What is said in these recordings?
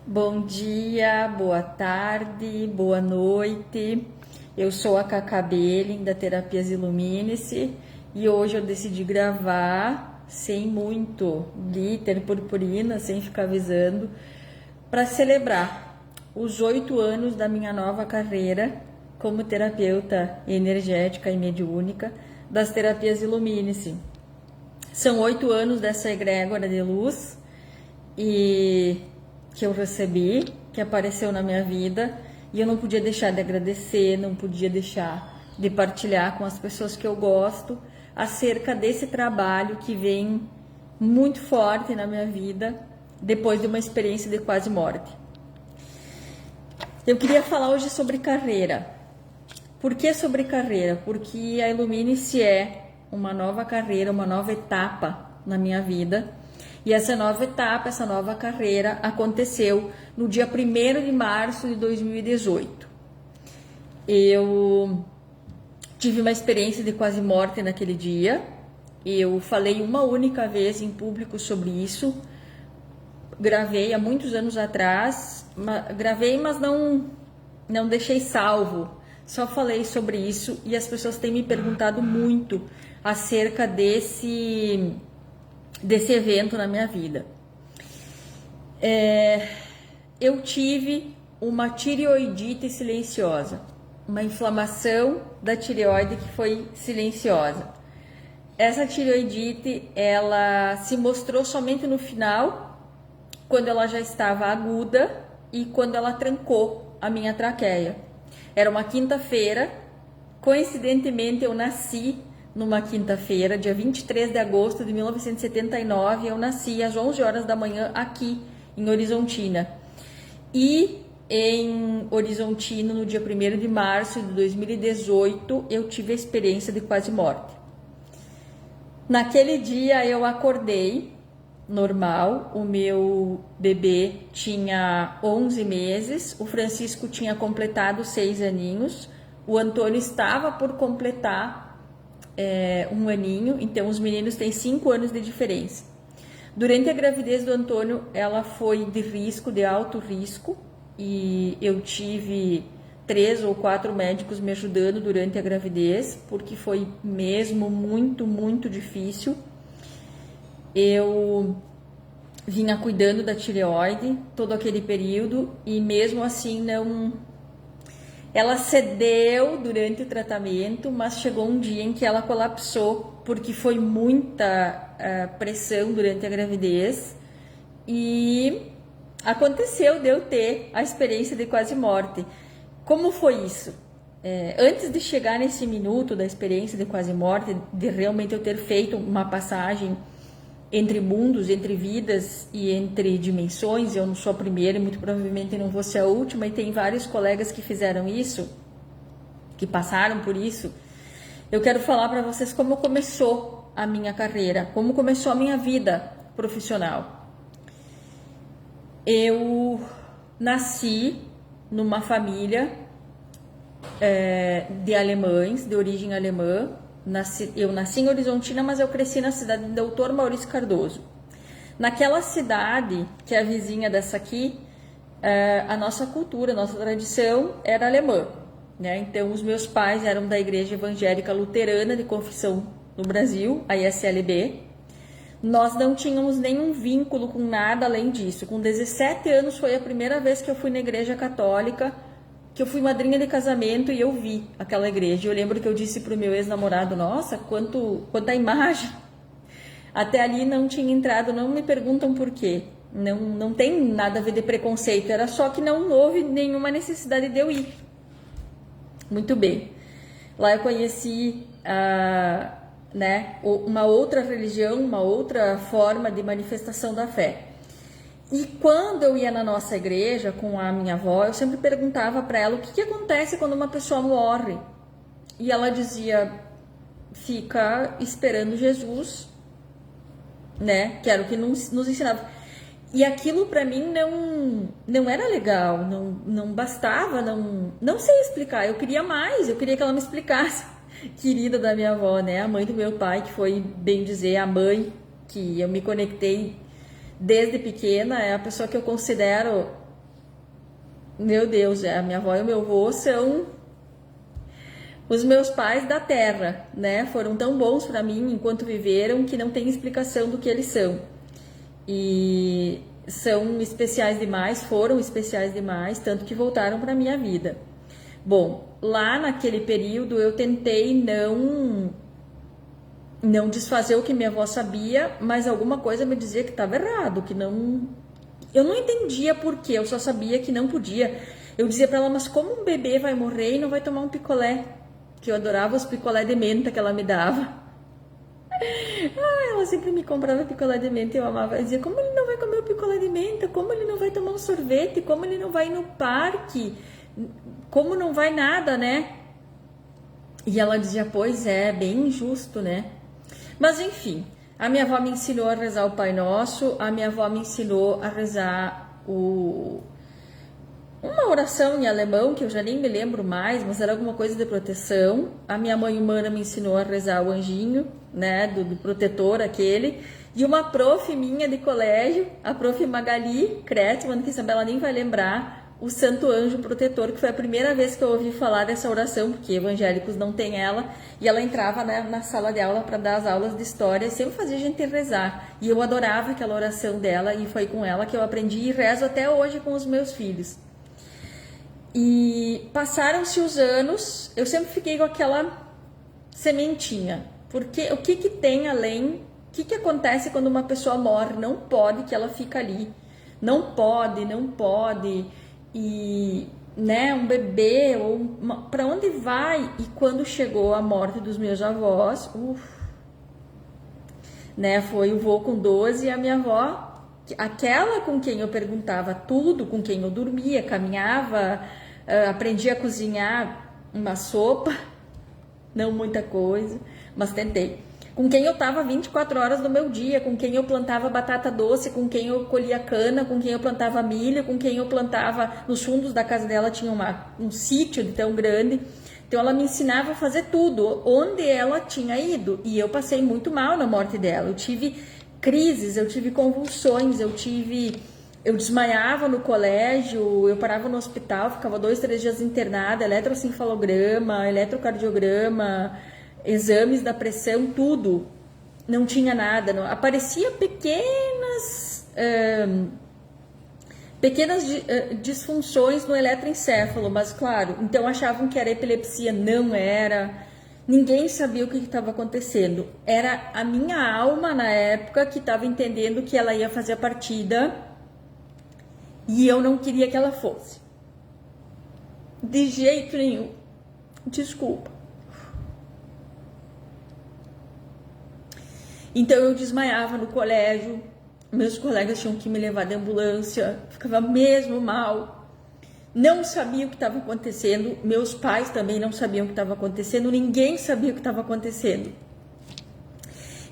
Bom dia, boa tarde, boa noite. Eu sou a Cacá Belling, da Terapias Ilumine-se, e hoje eu decidi gravar sem muito glitter, purpurina, sem ficar avisando, para celebrar os 8 anos da minha nova carreira como terapeuta energética e mediúnica das Terapias Ilumine-se. São 8 anos dessa egrégora de luz e que eu recebi, que apareceu na minha vida, e eu não podia deixar de agradecer, não podia deixar de partilhar com as pessoas que eu gosto acerca desse trabalho que vem muito forte na minha vida depois de uma experiência de quase morte. Eu queria falar hoje sobre carreira. Por que sobre carreira? Porque a Ilumine-se é uma nova carreira, uma nova etapa na minha vida. E essa nova etapa, essa nova carreira aconteceu no dia 1º de março de 2018. Eu tive uma experiência de quase morte naquele dia. Eu falei uma única vez em público sobre isso. Gravei há muitos anos atrás, gravei, mas não deixei salvo. Só falei sobre isso e as pessoas têm me perguntado muito acerca desse evento na minha vida. Eu tive uma tireoidite silenciosa, uma inflamação da tireoide que foi silenciosa. Essa tireoidite, ela se mostrou somente no final, quando ela já estava aguda e quando ela trancou a minha traqueia. Era uma quinta-feira, coincidentemente eu nasci numa quinta-feira, dia 23 de agosto de 1979, eu nasci às 11 horas da manhã aqui em Horizontina. E em Horizontina, no dia 1º de março de 2018, eu tive a experiência de quase morte. Naquele dia eu acordei normal, o meu bebê tinha 11 meses, o Francisco tinha completado 6 aninhos, o Antônio estava por completar 1 aninho, então os meninos têm 5 anos de diferença. Durante a gravidez do Antônio, ela foi de risco, de alto risco, e eu tive 3 ou 4 médicos me ajudando durante a gravidez, porque foi mesmo muito, muito difícil. Eu vinha cuidando da tireoide todo aquele período e mesmo assim não... Ela cedeu durante o tratamento, mas chegou um dia em que ela colapsou, porque foi muita pressão durante a gravidez e aconteceu de eu ter a experiência de quase morte. Como foi isso? Antes de chegar nesse minuto da experiência de quase morte, de realmente eu ter feito uma passagem entre mundos, entre vidas e entre dimensões, eu não sou a primeira e muito provavelmente não vou ser a última, e tem vários colegas que fizeram isso, que passaram por isso. Eu quero falar para vocês como começou a minha carreira, como começou a minha vida profissional. Eu nasci numa família de alemães, de origem alemã. Eu nasci em Horizontina, mas eu cresci na cidade de Doutor Maurício Cardoso. Naquela cidade, que é a vizinha dessa aqui, a nossa cultura, a nossa tradição era alemã, né? Então, os meus pais eram da Igreja Evangélica Luterana de Confissão no Brasil, a ISLB. Nós não tínhamos nenhum vínculo com nada além disso. Com 17 anos foi a primeira vez que eu fui na Igreja Católica, que eu fui madrinha de casamento e eu vi aquela igreja. Eu lembro que eu disse para o meu ex-namorado, nossa, quanta imagem. Até ali não tinha entrado, não me perguntam por quê. Não tem nada a ver de preconceito, era só que não houve nenhuma necessidade de eu ir. Muito bem. Lá eu conheci uma outra religião, uma outra forma de manifestação da fé. E quando eu ia na nossa igreja com a minha avó, eu sempre perguntava para ela o que acontece quando uma pessoa morre. E ela dizia, fica esperando Jesus, né? Que era o que nos ensinava. E aquilo para mim não era legal, não bastava, não sei explicar. Eu queria mais, eu queria que ela me explicasse. Querida da minha avó, né? A mãe do meu pai, que foi, bem dizer, a mãe que eu me conectei desde pequena, é a pessoa que eu considero Meu Deus, a minha avó e o meu avô são os meus pais da terra, né? Foram tão bons para mim enquanto viveram que não tem explicação do que eles são. E são especiais demais, foram especiais demais, tanto que voltaram para minha vida. Bom, lá naquele período eu tentei não desfazer o que minha avó sabia, mas alguma coisa me dizia que estava errado, que não. Eu não entendia por quê, eu só sabia que não podia. Eu dizia para ela, mas como um bebê vai morrer e não vai tomar um picolé? Que eu adorava os picolé de menta que ela me dava. Ela sempre me comprava picolé de menta e eu amava. Eu dizia, como ele não vai comer o picolé de menta? Como ele não vai tomar um sorvete? Como ele não vai ir no parque? Como não vai nada, né? E ela dizia, pois é, bem injusto, né? Mas enfim, a minha avó me ensinou a rezar o Pai Nosso, a minha avó me ensinou a rezar uma oração em alemão, que eu já nem me lembro mais, mas era alguma coisa de proteção. A minha mãe humana me ensinou a rezar o anjinho, né, do protetor aquele. E uma prof minha de colégio, a prof Magali Kretschmann, que Isabela nem vai lembrar, o Santo Anjo Protetor, que foi a primeira vez que eu ouvi falar dessa oração, porque evangélicos não têm ela, e ela entrava, né, na sala de aula para dar as aulas de história e sempre fazia a gente rezar. E eu adorava aquela oração dela, e foi com ela que eu aprendi e rezo até hoje com os meus filhos. E passaram-se os anos, eu sempre fiquei com aquela sementinha, porque o que tem além, o que acontece quando uma pessoa morre? Não pode que ela fica ali, não pode, e né, um bebê, para onde vai? E quando chegou a morte dos meus avós, né, foi o vô com 12 e a minha avó, aquela com quem eu perguntava tudo, com quem eu dormia, caminhava, aprendi a cozinhar uma sopa, não muita coisa, mas tentei. Com quem eu estava 24 horas do meu dia, com quem eu plantava batata doce, com quem eu colhia cana, com quem eu plantava milho, com quem eu plantava, nos fundos da casa dela tinha um sítio de tão grande. Então ela me ensinava a fazer tudo, onde ela tinha ido. E eu passei muito mal na morte dela. Eu tive crises, eu tive convulsões, eu desmaiava no colégio, eu parava no hospital, ficava 2, 3 dias internada, eletroencefalograma, eletrocardiograma, exames da pressão, tudo. Não tinha nada, não. Aparecia pequenas disfunções no eletroencéfalo, mas claro, então achavam que era epilepsia, não era. Ninguém sabia o que estava acontecendo. Era a minha alma na época que estava entendendo que ela ia fazer a partida e eu não queria que ela fosse. De jeito nenhum. Desculpa. Então eu desmaiava no colégio, meus colegas tinham que me levar de ambulância, ficava mesmo mal, não sabia o que estava acontecendo, meus pais também não sabiam o que estava acontecendo, ninguém sabia o que estava acontecendo.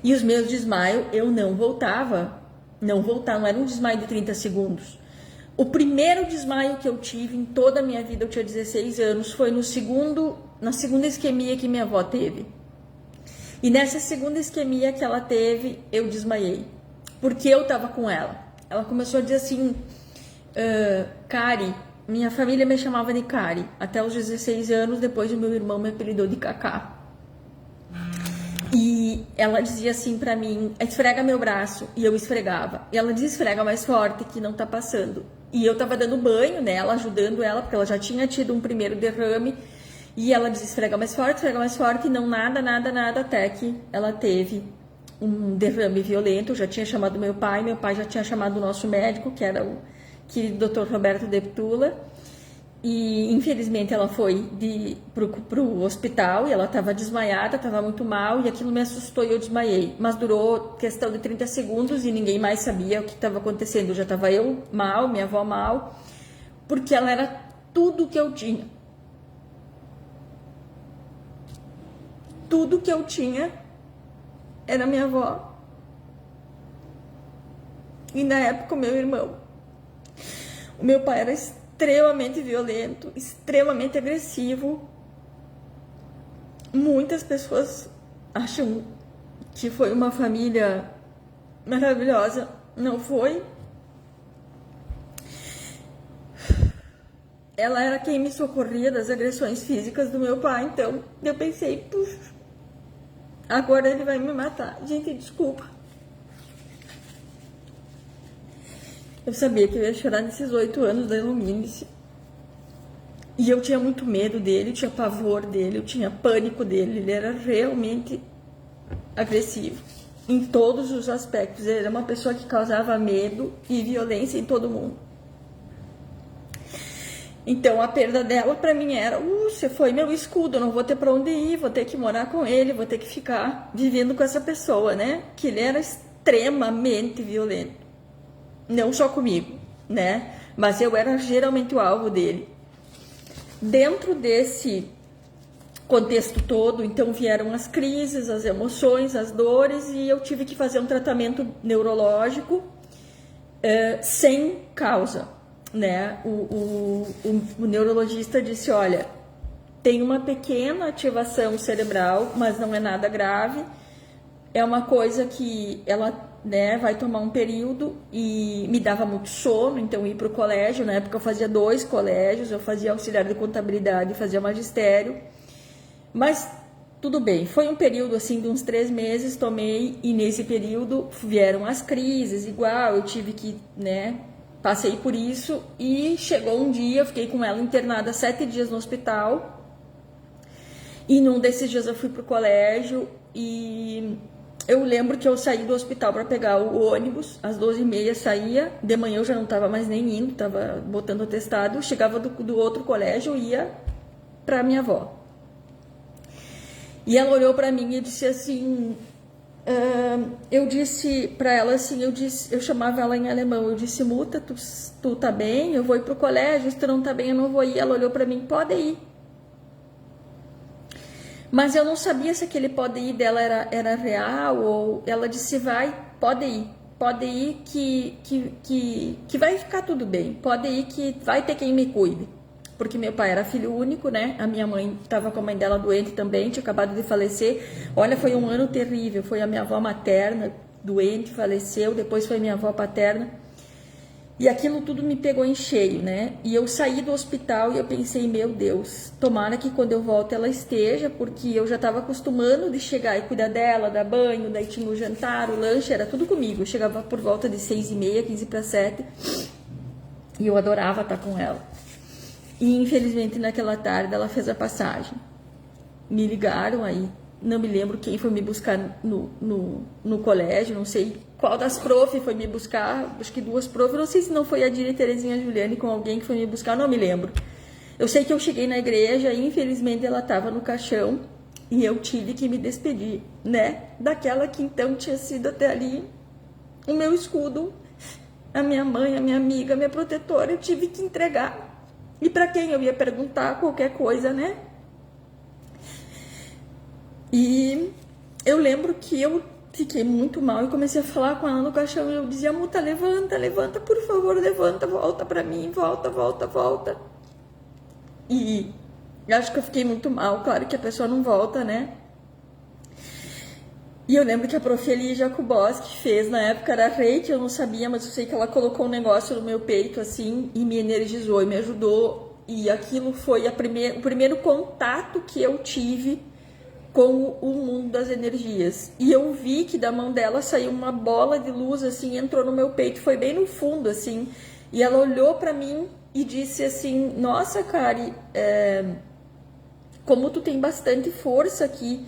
E os meus desmaios, eu não voltava, não era um desmaio de 30 segundos. O primeiro desmaio que eu tive em toda a minha vida, eu tinha 16 anos, foi na segunda isquemia que minha avó teve. E nessa segunda isquemia que ela teve, eu desmaiei. Porque eu tava com ela. Ela começou a dizer assim, Kari, minha família me chamava de Kari. Até os 16 anos, depois o meu irmão me apelidou de Cacá. E ela dizia assim pra mim, esfrega meu braço. E eu esfregava. E ela dizia, esfrega mais forte que não tá passando. E eu tava dando banho nela, ajudando ela, porque ela já tinha tido um primeiro derrame. E ela dizia, esfrega mais forte, e não nada, até que ela teve um derrame violento. Eu já tinha chamado meu pai já tinha chamado o nosso médico, que era o querido Dr. Roberto Deptula, e infelizmente ela foi pro hospital e ela estava desmaiada, estava muito mal, e aquilo me assustou e eu desmaiei, mas durou questão de 30 segundos e ninguém mais sabia o que estava acontecendo. Já estava eu mal, minha avó mal, porque ela era tudo que eu tinha. Tudo que eu tinha era minha avó. E na época o meu irmão. O meu pai era extremamente violento, extremamente agressivo. Muitas pessoas acham que foi uma família maravilhosa. Não foi. ela era quem me socorria das agressões físicas do meu pai. Então eu pensei, puxa, agora ele vai me matar. Gente, desculpa. Eu sabia que eu ia chorar nesses 8 anos da Ilumine-se. E eu tinha muito medo dele, eu tinha pavor dele, eu tinha pânico dele. Ele era realmente agressivo em todos os aspectos. Ele era uma pessoa que causava medo e violência em todo mundo. Então a perda dela para mim era, você foi meu escudo, eu não vou ter para onde ir, vou ter que morar com ele, vou ter que ficar vivendo com essa pessoa, né? Que ele era extremamente violento. Não só comigo, né? Mas eu era geralmente o alvo dele. Dentro desse contexto todo, então vieram as crises, as emoções, as dores, e eu tive que fazer um tratamento neurológico sem causa, né? O neurologista disse, olha, tem uma pequena ativação cerebral, mas não é nada grave, é uma coisa que ela, né, vai tomar um período, e me dava muito sono, então ir para o colégio, na época eu fazia 2 colégios, eu fazia auxiliar de contabilidade e fazia magistério, mas tudo bem, foi um período assim de uns 3 meses, tomei, e nesse período vieram as crises, igual, eu tive que, né, passei por isso, e chegou um dia, eu fiquei com ela internada 7 dias no hospital, e num desses dias eu fui pro colégio, e eu lembro que eu saí do hospital para pegar o ônibus, às 12h30 saía, de manhã eu já não estava mais nem indo, estava botando atestado, chegava do outro colégio, ia para minha avó. E ela olhou para mim e disse assim, eu disse para ela assim, eu chamava ela em alemão, eu disse, Muta, tu tá bem? Eu vou ir pro colégio, se tu não tá bem eu não vou ir. Ela olhou para mim, pode ir. Mas eu não sabia se aquele pode ir dela era real, ou ela disse, pode ir que vai ficar tudo bem, pode ir que vai ter quem me cuide. Porque meu pai era filho único, né? A minha mãe estava com a mãe dela doente também, tinha acabado de falecer. Olha, foi um ano terrível, foi a minha avó materna doente, faleceu, depois foi minha avó paterna. E aquilo tudo me pegou em cheio, né? E eu saí do hospital e eu pensei, meu Deus, tomara que quando eu volto ela esteja, porque eu já estava acostumando de chegar e cuidar dela, dar banho, daí tinha o jantar, o lanche, era tudo comigo. Eu chegava por volta de 6h30, 6:45, e eu adorava estar com ela. E infelizmente naquela tarde ela fez a passagem. Me ligaram aí, não me lembro quem foi me buscar no colégio, não sei qual das prof foi me buscar, acho que 2 prof, não sei se não foi a Dina Terezinha Juliane com alguém que foi me buscar, não me lembro. Eu sei que eu cheguei na igreja e infelizmente ela estava no caixão e eu tive que me despedir, né? Daquela que então tinha sido até ali o meu escudo, a minha mãe, a minha amiga, a minha protetora, eu tive que entregar. E para quem eu ia perguntar qualquer coisa, né? E eu lembro que eu fiquei muito mal e comecei a falar com ela no caixão. E eu dizia, Muta, levanta, levanta, por favor, levanta, volta pra mim, volta, volta, volta. E acho que eu fiquei muito mal, claro que a pessoa não volta, né? E eu lembro que a prof. Eli Jacobowski fez, na época era reiki, eu não sabia, mas eu sei que ela colocou um negócio no meu peito, assim, e me energizou e me ajudou. E aquilo foi o primeiro contato que eu tive com o mundo das energias. E eu vi que da mão dela saiu uma bola de luz, assim, entrou no meu peito, foi bem no fundo, assim. E ela olhou pra mim e disse assim, nossa, Kari, como tu tem bastante força aqui.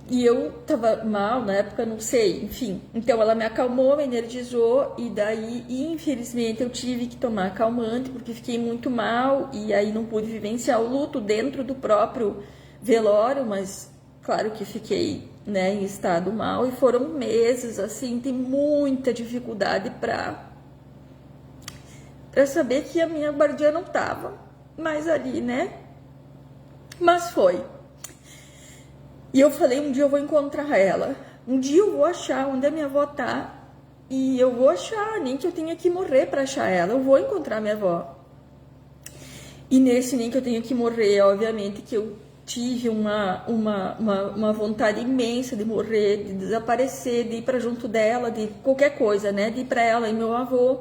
E eu tava mal na época, não sei, enfim. Então ela me acalmou, me energizou, e daí, infelizmente, eu tive que tomar calmante, porque fiquei muito mal, e aí não pude vivenciar o luto dentro do próprio velório, mas claro que fiquei, né, em estado mal, e foram meses, assim, tem muita dificuldade para saber que a minha guardiã não tava mais ali, né? Mas foi. E eu falei, um dia eu vou encontrar ela. Um dia eu vou achar onde a minha avó tá. E eu vou achar, nem que eu tenha que morrer para achar ela. Eu vou encontrar minha avó. E nesse nem que eu tenha que morrer, obviamente que eu tive uma vontade imensa de morrer, de desaparecer, de ir para junto dela, de qualquer coisa, né? De ir para ela e meu avô.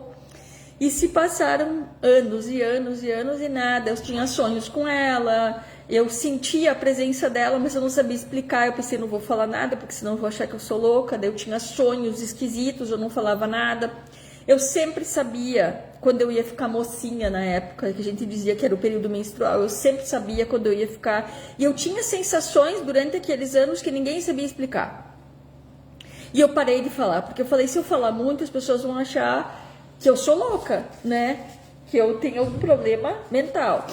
E se passaram anos e anos e anos e nada. Eu tinha sonhos com ela, eu sentia a presença dela, mas eu não sabia explicar. Eu pensei, não vou falar nada, porque senão eu vou achar que eu sou louca. Daí eu tinha sonhos esquisitos, eu não falava nada. Eu sempre sabia quando eu ia ficar mocinha na época, que a gente dizia que era o período menstrual. Eu sempre sabia quando eu ia ficar. E eu tinha sensações durante aqueles anos que ninguém sabia explicar. E eu parei de falar, porque eu falei, se eu falar muito, as pessoas vão achar que eu sou louca, né? Que eu tenho algum problema mental.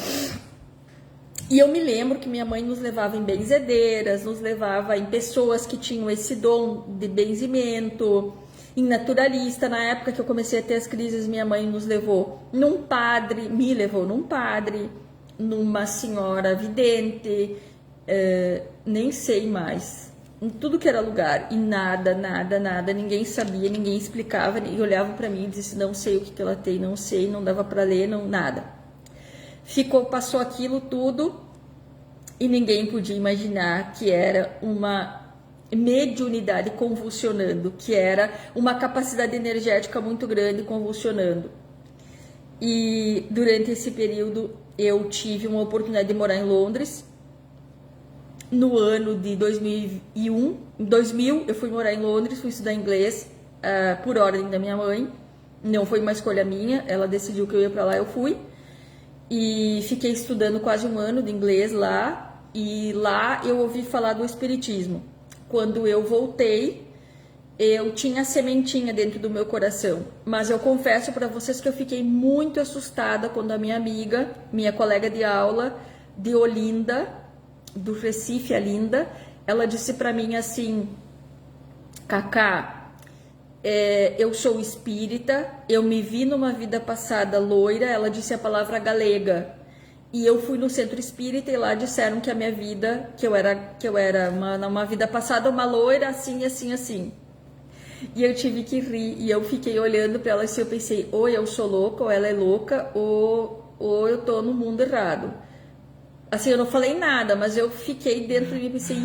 E eu me lembro que minha mãe nos levava em benzedeiras, nos levava em pessoas que tinham esse dom de benzimento, em naturalista. Na época que eu comecei a ter as crises, minha mãe nos levou num padre, me levou num padre, numa senhora vidente, nem sei mais, em tudo que era lugar, e nada, ninguém sabia, ninguém explicava, e olhavam para mim e diziam, não sei o que ela tem, não sei, não dava para ler, não, nada. Passou aquilo tudo, e ninguém podia imaginar que era uma mediunidade convulsionando, que era uma capacidade energética muito grande convulsionando. E durante esse período eu tive uma oportunidade de morar em Londres. No ano de 2001, em 2000 eu fui morar em Londres, fui estudar inglês por ordem da minha mãe. Não foi uma escolha minha, ela decidiu que eu ia para lá, eu fui. E fiquei estudando quase um ano de inglês lá, e lá eu ouvi falar do espiritismo. Quando eu voltei, eu tinha a sementinha dentro do meu coração, mas eu confesso para vocês que eu fiquei muito assustada quando a minha amiga, minha colega de aula de Olinda, do Recife, a Linda, ela disse para mim assim, Cacá, eu sou espírita, eu me vi numa vida passada loira, ela disse a palavra galega, e eu fui no centro espírita e lá disseram que a minha vida, que eu era numa vida passada uma loira assim, assim, assim. E eu tive que rir, e eu fiquei olhando para ela assim, eu pensei, ou eu sou louca, ou ela é louca, ou eu tô no mundo errado. Assim, eu não falei nada, mas eu fiquei dentro de mim e pensei,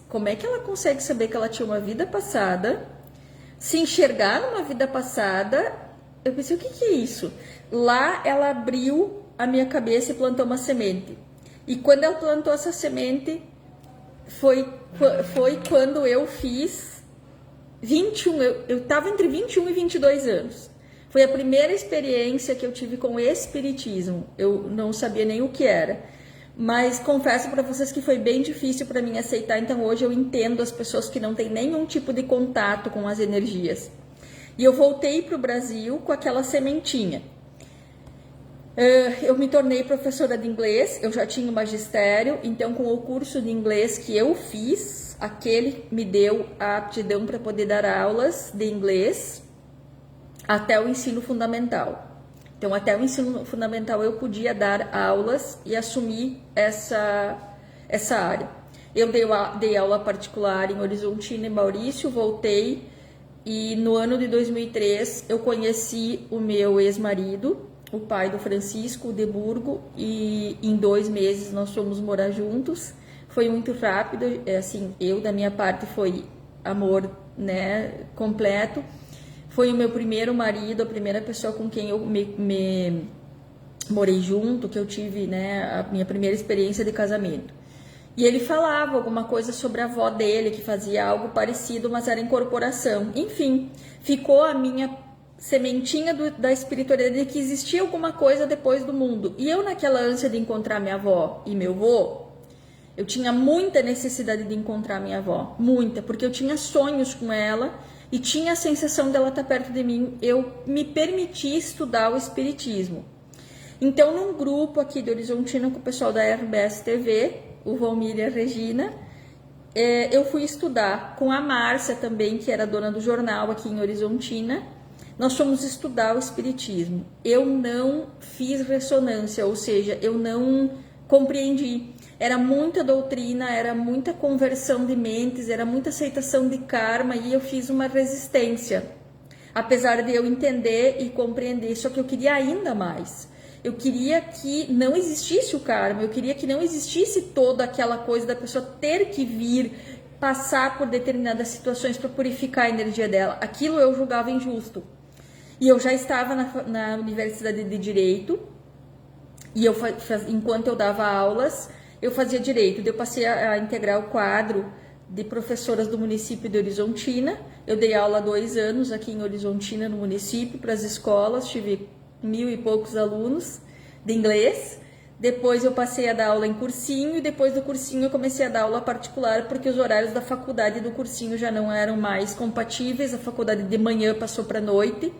como é que ela consegue saber que ela tinha uma vida passada, se enxergar numa vida passada? Eu pensei, o que é isso? Lá ela abriu a minha cabeça e plantou uma semente. E quando ela plantou essa semente, foi quando eu fiz 21, eu estava entre 21 e 22 anos. Foi a primeira experiência que eu tive com espiritismo. Eu não sabia nem o que era. Mas confesso para vocês que foi bem difícil para mim aceitar, então hoje eu entendo as pessoas que não têm nenhum tipo de contato com as energias. E eu voltei para o Brasil com aquela sementinha. Eu me tornei professora de inglês, eu já tinha o magistério, então com o curso de inglês que eu fiz, aquele me deu a aptidão para poder dar aulas de inglês até o ensino fundamental. Então, até o ensino fundamental eu podia dar aulas e assumir essa área. Eu dei aula particular em Horizontina e Maurício, voltei e no ano de 2003 eu conheci o meu ex-marido, o pai do Francisco, de Burgo, e em 2 meses nós fomos morar juntos. Foi muito rápido, assim, da minha parte foi amor, né, completo. Foi o meu primeiro marido, a primeira pessoa com quem eu me morei junto, que eu tive, né, a minha primeira experiência de casamento. E ele falava alguma coisa sobre a avó dele, que fazia algo parecido, mas era incorporação. Enfim, ficou a minha sementinha da espiritualidade de que existia alguma coisa depois do mundo. E eu, naquela ânsia de encontrar minha avó e meu avô, eu tinha muita necessidade de encontrar minha avó, muita, porque eu tinha sonhos com ela e tinha a sensação dela estar perto de mim. Eu me permiti estudar o espiritismo. Então, num grupo aqui de Horizontina com o pessoal da RBS TV, o Valmir e a Regina, eu fui estudar com a Márcia também, que era dona do jornal aqui em Horizontina. Nós fomos estudar o espiritismo. Eu não fiz ressonância, ou seja, eu não compreendi. Era muita doutrina, era muita conversão de mentes, era muita aceitação de karma, e eu fiz uma resistência. Apesar de eu entender e compreender, só que eu queria ainda mais. Eu queria que não existisse o karma, eu queria que não existisse toda aquela coisa da pessoa ter que vir, passar por determinadas situações para purificar a energia dela. Aquilo eu julgava injusto. E eu já estava na Universidade de Direito, e enquanto eu dava aulas, eu fazia Direito. Eu passei a integrar o quadro de professoras do município de Horizontina. Eu dei aula há 2 anos aqui em Horizontina, no município, para as escolas. Tive 1000 e poucos alunos de inglês. Depois eu passei a dar aula em cursinho, e depois do cursinho eu comecei a dar aula particular, porque os horários da faculdade e do cursinho já não eram mais compatíveis. A faculdade de manhã passou para noite,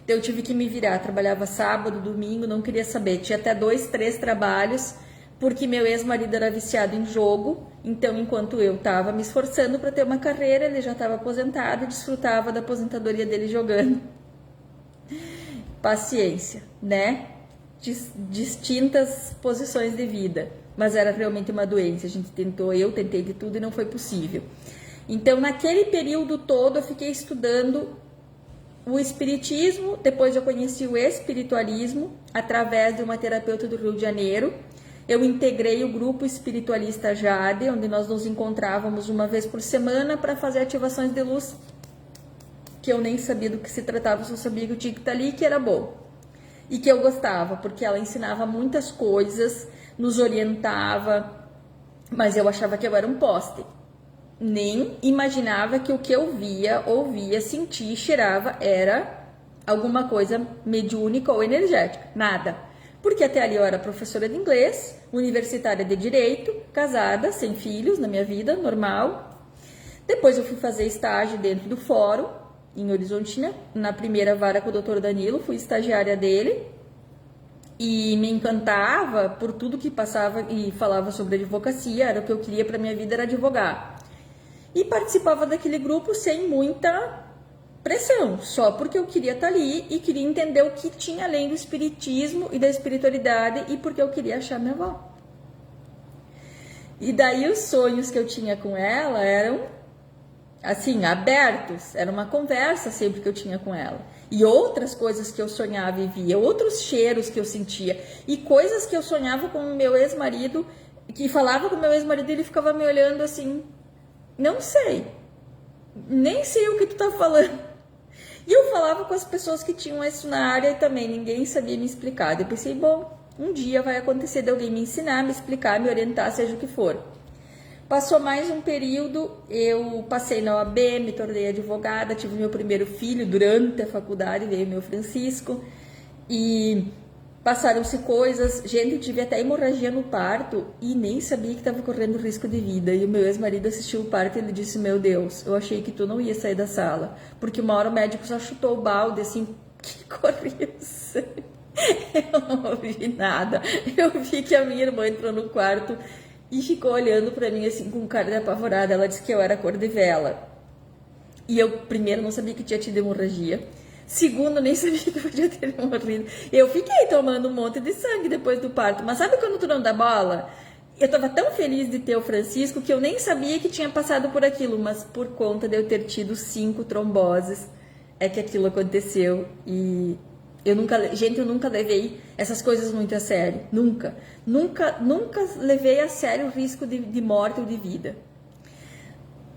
então eu tive que me virar. Trabalhava sábado, domingo, não queria saber. Tinha até 2, 3 trabalhos, porque meu ex-marido era viciado em jogo. Então, enquanto eu estava me esforçando para ter uma carreira, ele já estava aposentado e desfrutava da aposentadoria dele jogando. Paciência, né? Distintas posições de vida, mas era realmente uma doença. A gente tentou, eu tentei de tudo e não foi possível. Então, naquele período todo, eu fiquei estudando o espiritismo. Depois eu conheci o espiritualismo através de uma terapeuta do Rio de Janeiro. Eu integrei o grupo espiritualista Jade, onde nós nos encontrávamos uma vez por semana para fazer ativações de luz, que eu nem sabia do que se tratava, só sabia que eu tinha que estar ali e que era bom. E que eu gostava, porque ela ensinava muitas coisas, nos orientava, mas eu achava que eu era um poste. Nem imaginava que o que eu via, ouvia, sentia, cheirava era alguma coisa mediúnica ou energética. Nada. Porque até ali eu era professora de inglês, universitária de direito, casada, sem filhos na minha vida, normal. Depois eu fui fazer estágio dentro do fórum, em Horizontina, na primeira vara com o Dr. Danilo, fui estagiária dele e me encantava por tudo que passava e falava sobre advocacia. Era o que eu queria para minha vida, era advogar. E participava daquele grupo sem muita pressão, só porque eu queria estar ali e queria entender o que tinha além do espiritismo e da espiritualidade, e porque eu queria achar minha avó. E daí os sonhos que eu tinha com ela eram assim, abertos. Era uma conversa sempre que eu tinha com ela. E outras coisas que eu sonhava e via, outros cheiros que eu sentia, e coisas que eu sonhava com o meu ex-marido, que falava com o meu ex-marido e ele ficava me olhando assim, não sei, nem sei o que tu tá falando. E eu falava com as pessoas que tinham isso na área e também ninguém sabia me explicar. Eu pensei, bom, um dia vai acontecer de alguém me ensinar, me explicar, me orientar, seja o que for. Passou mais um período, eu passei na OAB, me tornei advogada, tive meu primeiro filho durante a faculdade, veio meu Francisco, e passaram-se coisas. Gente, eu tive até hemorragia no parto e nem sabia que estava correndo risco de vida. E o meu ex-marido assistiu o parto e ele disse, meu Deus, eu achei que tu não ia sair da sala, porque uma hora o médico só chutou o balde, assim, que corria sangue. Eu não ouvi nada, eu vi que a minha irmã entrou no quarto e ficou olhando pra mim assim com cara de apavorada. Ela disse que eu era cor de vela. E eu, primeiro, não sabia que tinha tido hemorragia. Segundo, nem sabia que eu podia ter morrido. Eu fiquei tomando um monte de sangue depois do parto. Mas sabe quando tu não dá bola? Eu tava tão feliz de ter o Francisco que eu nem sabia que tinha passado por aquilo. Mas por conta de eu ter tido 5 tromboses, é que aquilo aconteceu. E eu nunca levei essas coisas muito a sério. Nunca levei a sério o risco de morte ou de vida.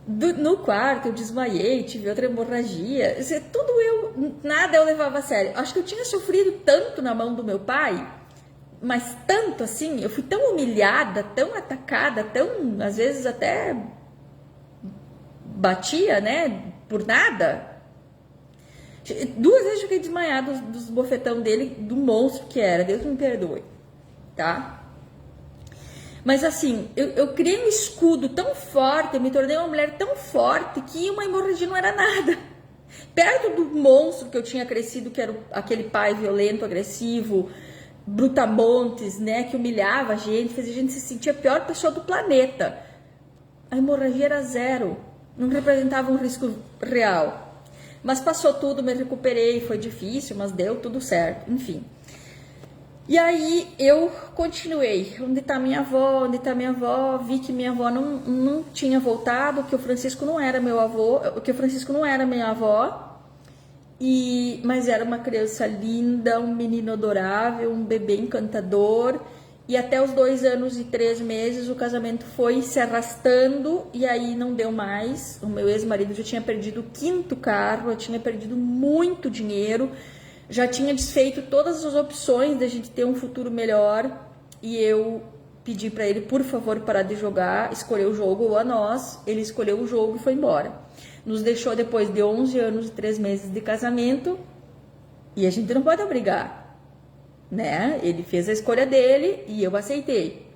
No quarto eu desmaiei, tive outra hemorragia. Nada eu levava a sério. Acho que eu tinha sofrido tanto na mão do meu pai, mas tanto assim, eu fui tão humilhada, tão atacada, tão, às vezes até batia, né, por nada. 2 vezes eu fiquei desmaiada dos bofetão dele, do monstro que era. Deus me perdoe, tá? Mas assim, eu criei um escudo tão forte, eu me tornei uma mulher tão forte que uma hemorragia não era nada. Perto do monstro que eu tinha crescido, que era aquele pai violento, agressivo, brutamontes, né, que humilhava a gente, fazia a gente se sentir a pior pessoa do planeta. A hemorragia era 0, não representava um risco real. Mas passou tudo, me recuperei, foi difícil, mas deu tudo certo, enfim. E aí eu continuei. Onde tá minha avó? Onde tá minha avó? Vi que minha avó não tinha voltado, que o Francisco não era meu avô, que o Francisco não era minha avó. Mas era uma criança linda, um menino adorável, um bebê encantador. E até os 2 anos e 3 meses o casamento foi se arrastando e aí não deu mais. O meu ex-marido já tinha perdido o 5º carro, eu tinha perdido muito dinheiro. já tinha desfeito todas as opções da gente ter um futuro melhor e eu pedi para ele, por favor, parar de jogar, escolher o jogo ou a nós. Ele escolheu o jogo e foi embora. Nos deixou depois de 11 anos e 3 meses de casamento e a gente não pode obrigar, né? Ele fez a escolha dele e eu aceitei.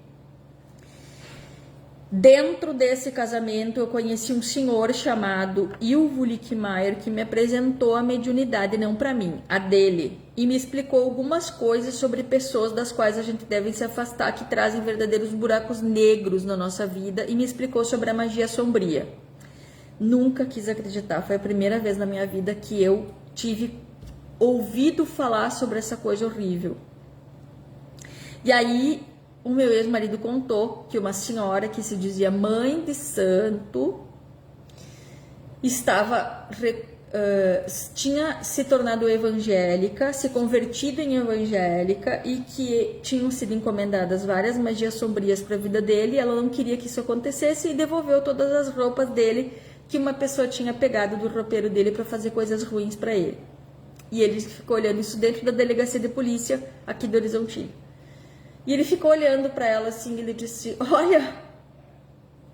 Dentro desse casamento, eu conheci um senhor chamado Ilvo Lickmeier, que me apresentou a mediunidade, não para mim, a dele, e me explicou algumas coisas sobre pessoas das quais a gente deve se afastar, que trazem verdadeiros buracos negros na nossa vida, e me explicou sobre a magia sombria. Nunca quis acreditar, foi a primeira vez na minha vida que eu tive ouvido falar sobre essa coisa horrível. E aí, o meu ex-marido contou que uma senhora que se dizia mãe de santo tinha se tornado evangélica, se convertido em evangélica e que tinham sido encomendadas várias magias sombrias para a vida dele. Ela não queria que isso acontecesse e devolveu todas as roupas dele que uma pessoa tinha pegado do roupeiro dele para fazer coisas ruins para ele. E ele ficou olhando isso dentro da delegacia de polícia aqui do Horizontina. E ele ficou olhando para ela assim, e ele disse, olha,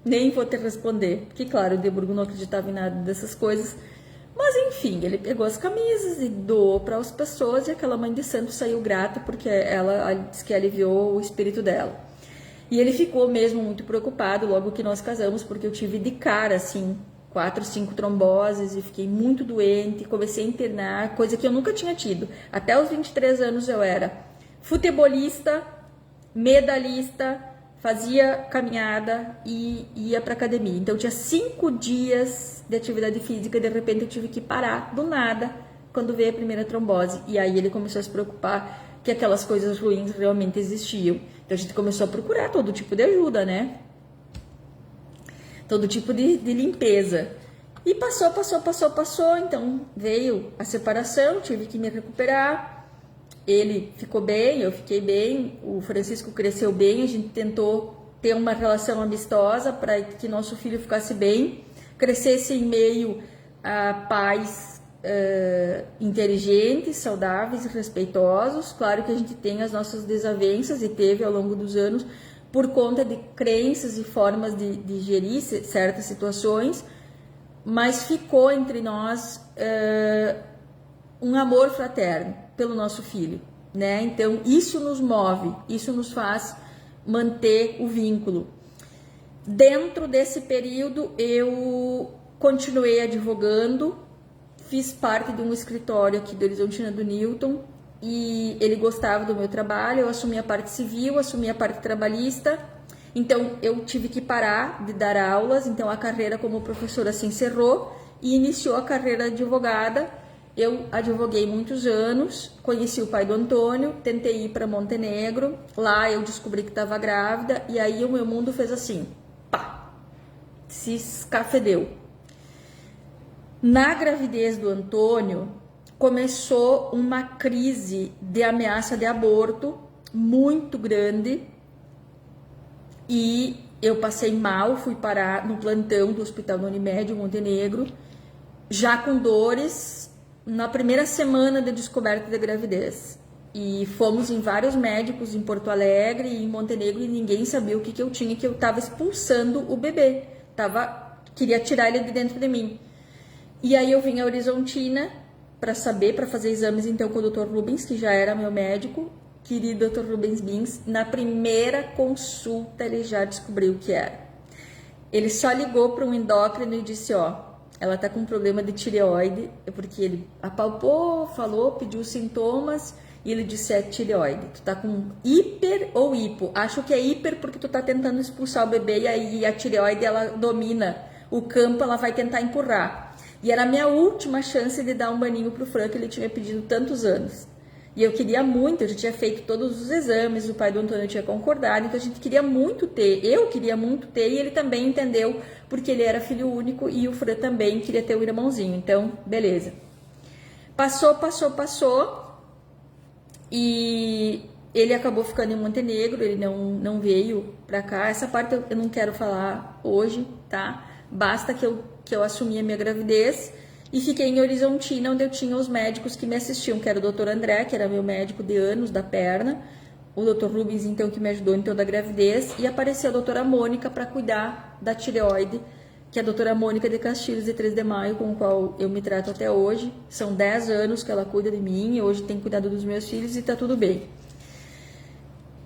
nem vou te responder. Porque, claro, o Deburgo não acreditava em nada dessas coisas. Mas, enfim, ele pegou as camisas e doou para as pessoas e aquela mãe de santo saiu grata porque ela disse que aliviou o espírito dela. E ele ficou mesmo muito preocupado logo que nós casamos, porque eu tive de cara, assim, 4, 5 tromboses e fiquei muito doente, comecei a internar, coisa que eu nunca tinha tido. Até os 23 anos eu era futebolista, medalhista, fazia caminhada e ia para academia. Então tinha 5 dias de atividade física e de repente eu tive que parar do nada quando veio a primeira trombose. E aí ele começou a se preocupar que aquelas coisas ruins realmente existiam. Então a gente começou a procurar todo tipo de ajuda, né? Todo tipo de limpeza. E passou. Então veio a separação, tive que me recuperar. Ele ficou bem, eu fiquei bem, o Francisco cresceu bem, a gente tentou ter uma relação amistosa para que nosso filho ficasse bem, crescesse em meio a pais inteligentes, saudáveis e respeitosos. Claro que a gente tem as nossas desavenças e teve ao longo dos anos por conta de crenças e formas de gerir certas situações, mas ficou entre nós um amor fraterno pelo nosso filho, né? Então isso nos move, isso nos faz manter o vínculo. Dentro desse período eu continuei advogando, fiz parte de um escritório aqui do Horizontina do Newton e ele gostava do meu trabalho, eu assumi a parte civil, assumi a parte trabalhista, então eu tive que parar de dar aulas, então a carreira como professora se encerrou e iniciou a carreira de advogada. Eu advoguei muitos anos, conheci o pai do Antônio, tentei ir para Montenegro, lá eu descobri que estava grávida e aí o meu mundo fez assim, pá, se escafedeu. Na gravidez do Antônio, começou uma crise de ameaça de aborto muito grande e eu passei mal, fui parar no plantão do Hospital do Unimed, Montenegro, já com dores na primeira semana de descoberta da gravidez. E fomos em vários médicos em Porto Alegre e em Montenegro e ninguém sabia o que eu tinha, que eu estava expulsando o bebê. Queria tirar ele de dentro de mim. E aí eu vim a Horizontina para saber, para fazer exames então com o Dr. Rubens, que já era meu médico, querido Dr. Rubens Bins. Na primeira consulta ele já descobriu o que era. Ele só ligou para um endócrino e disse, ó, ela tá com um problema de tireoide, porque ele apalpou, falou, pediu sintomas e ele disse, é tireoide. Tu tá com hiper ou hipo? Acho que é hiper porque tu tá tentando expulsar o bebê e aí a tireoide, ela domina o campo, ela vai tentar empurrar. E era a minha última chance de dar um baninho pro Fran, que ele tinha pedido tantos anos. E eu queria muito, eu já tinha feito todos os exames, o pai do Antônio tinha concordado, então a gente queria muito ter, eu queria muito ter, e ele também entendeu, porque ele era filho único, e o Fran também queria ter um irmãozinho, então, beleza. Passou, e ele acabou ficando em Montenegro, ele não veio pra cá, essa parte eu não quero falar hoje, tá? Basta que eu assumi a minha gravidez, e fiquei em Horizontina, onde eu tinha os médicos que me assistiam, que era o Dr. André, que era meu médico de anos da perna, o Dr. Rubens, então, que me ajudou em toda a gravidez, e apareceu a doutora Mônica para cuidar da tireoide, que é a doutora Mônica de Castilhos, de 3 de Maio, com a qual eu me trato até hoje. São 10 anos que ela cuida de mim, e hoje tem cuidado dos meus filhos e tá tudo bem.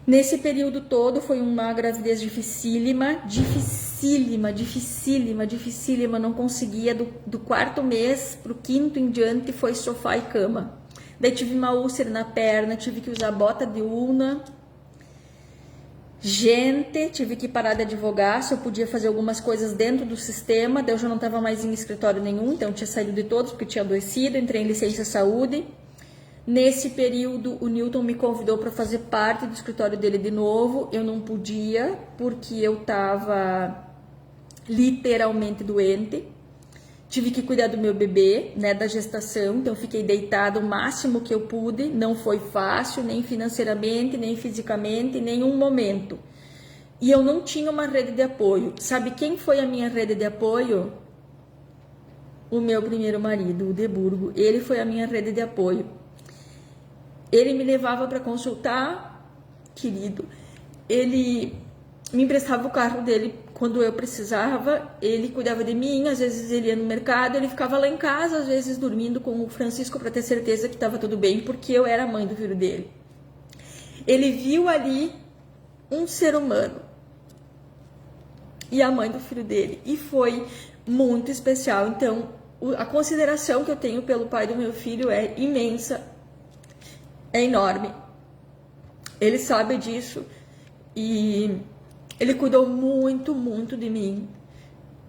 Nesse período todo foi uma gravidez dificílima, não conseguia, do 4º mês pro 5º em diante foi sofá e cama. Daí tive uma úlcera na perna, tive que usar bota de ulna, tive que parar de advogar, se eu podia fazer algumas coisas dentro do sistema, daí eu já não estava mais em escritório nenhum, então eu tinha saído de todos porque tinha adoecido, entrei em licença saúde. Nesse período, o Newton me convidou para fazer parte do escritório dele de novo. Eu não podia, porque eu estava literalmente doente. Tive que cuidar do meu bebê, né, da gestação. Então, fiquei deitada o máximo que eu pude. Não foi fácil, nem financeiramente, nem fisicamente, em nenhum momento. E eu não tinha uma rede de apoio. Sabe quem foi a minha rede de apoio? O meu primeiro marido, o Deburgo. Ele foi a minha rede de apoio. Ele me levava para consultar, querido. Ele me emprestava o carro dele quando eu precisava. Ele cuidava de mim. Às vezes ele ia no mercado. Ele ficava lá em casa, às vezes dormindo com o Francisco para ter certeza que estava tudo bem, porque eu era a mãe do filho dele. Ele viu ali um ser humano e a mãe do filho dele. E foi muito especial. Então, a consideração que eu tenho pelo pai do meu filho é imensa. É enorme. Ele sabe disso e ele cuidou muito de mim.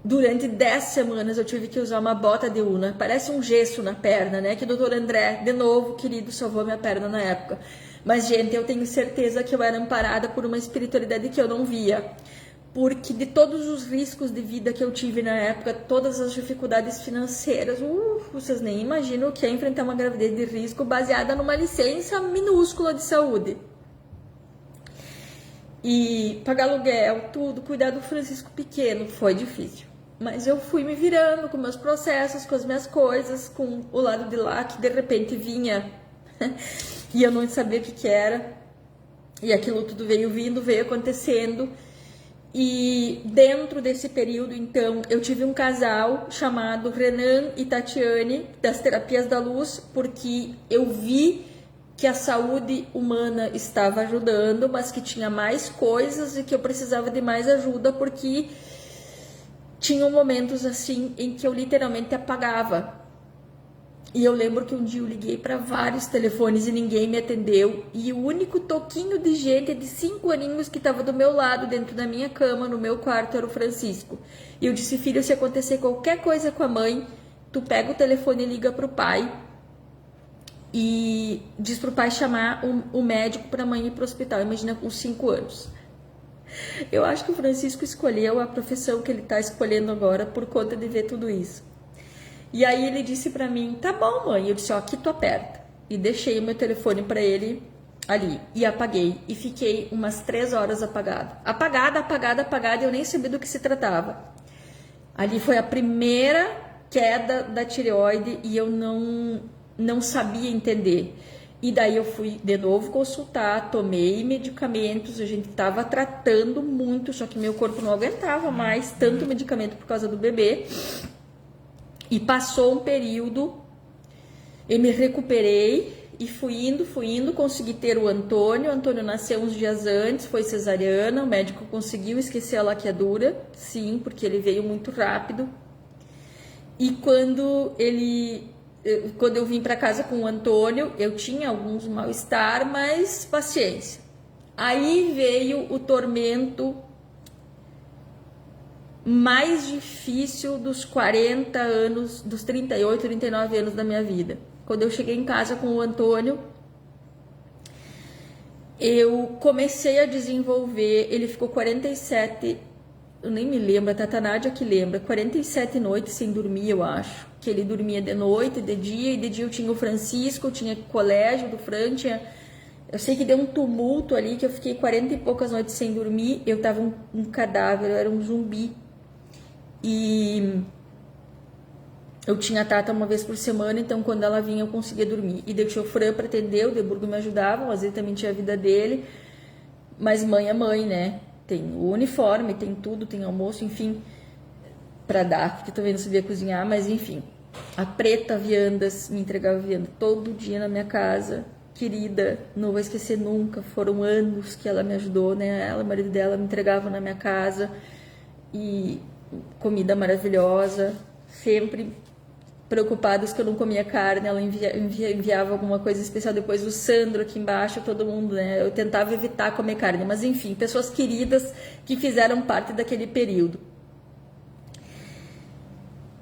Durante 10 semanas eu tive que usar uma bota de ulna. Parece um gesso na perna, né? Que o doutor André, de novo, querido, salvou minha perna na época. Mas, gente, eu tenho certeza que eu era amparada por uma espiritualidade que eu não via. Porque de todos os riscos de vida que eu tive na época, todas as dificuldades financeiras, vocês nem imaginam o que é enfrentar uma gravidez de risco baseada numa licença minúscula de saúde. E pagar aluguel, tudo, cuidar do Francisco pequeno, foi difícil. Mas eu fui me virando com meus processos, com as minhas coisas, com o lado de lá que de repente vinha e eu não sabia o que era. E aquilo tudo veio vindo, veio acontecendo. E dentro desse período, então, eu tive um casal chamado Renan e Tatiane, das Terapias da Luz, porque eu vi que a saúde humana estava ajudando, mas que tinha mais coisas e que eu precisava de mais ajuda, porque tinham momentos assim em que eu literalmente apagava. E eu lembro que um dia eu liguei para vários telefones e ninguém me atendeu. E o único toquinho de gente de 5 aninhos que estava do meu lado, dentro da minha cama, no meu quarto, era o Francisco. E eu disse, filho, se acontecer qualquer coisa com a mãe, tu pega o telefone e liga pro pai. E diz pro pai chamar o médico para a mãe ir pro hospital. Imagina, com 5 anos. Eu acho que o Francisco escolheu a profissão que ele está escolhendo agora por conta de ver tudo isso. E aí ele disse pra mim, tá bom, mãe. Eu disse, ó, aqui tu aperta. E deixei o meu telefone pra ele ali. E apaguei. E fiquei umas 3 horas apagada. Apagada. E eu nem sabia do que se tratava. Ali foi a primeira queda da tireoide e eu não sabia entender. E daí eu fui de novo consultar, tomei medicamentos, a gente tava tratando muito, só que meu corpo não aguentava mais tanto medicamento por causa do bebê. E passou um período, eu me recuperei e fui indo, consegui ter o Antônio. O Antônio nasceu uns dias antes, foi cesariana, o médico conseguiu esquecer a laqueadura, sim, porque ele veio muito rápido. E quando eu vim para casa com o Antônio, eu tinha alguns mal-estar, mas paciência. Aí veio o tormento mais difícil dos 40 anos, dos 38, 39 anos da minha vida. Quando eu cheguei em casa com o Antônio, eu comecei a desenvolver, ele ficou 47, eu nem me lembro, a Tata Nádia que lembra, 47 noites sem dormir, eu acho. Que ele dormia de noite, de dia, e de dia eu tinha o Francisco, eu tinha colégio do Fran, eu sei que deu um tumulto ali, que eu fiquei 40 e poucas noites sem dormir, eu tava um cadáver, eu era um zumbi. E Eu tinha a Tata uma vez por semana, então quando ela vinha eu conseguia dormir. E daí tinha o Fran para atender, o Deburgo me ajudava, mas ele também tinha a vida dele. Mas mãe é mãe, né? Tem o uniforme, tem tudo, tem almoço, enfim, para dar, porque também não sabia cozinhar, mas enfim. A Preta Viandas me entregava vianda todo dia na minha casa, querida, não vou esquecer nunca, foram anos que ela me ajudou, né? Ela, o marido dela, me entregava na minha casa, e comida maravilhosa, sempre preocupados que eu não comia carne, ela enviava alguma coisa especial. Depois o Sandro aqui embaixo, todo mundo, né? Eu tentava evitar comer carne, mas enfim, pessoas queridas que fizeram parte daquele período.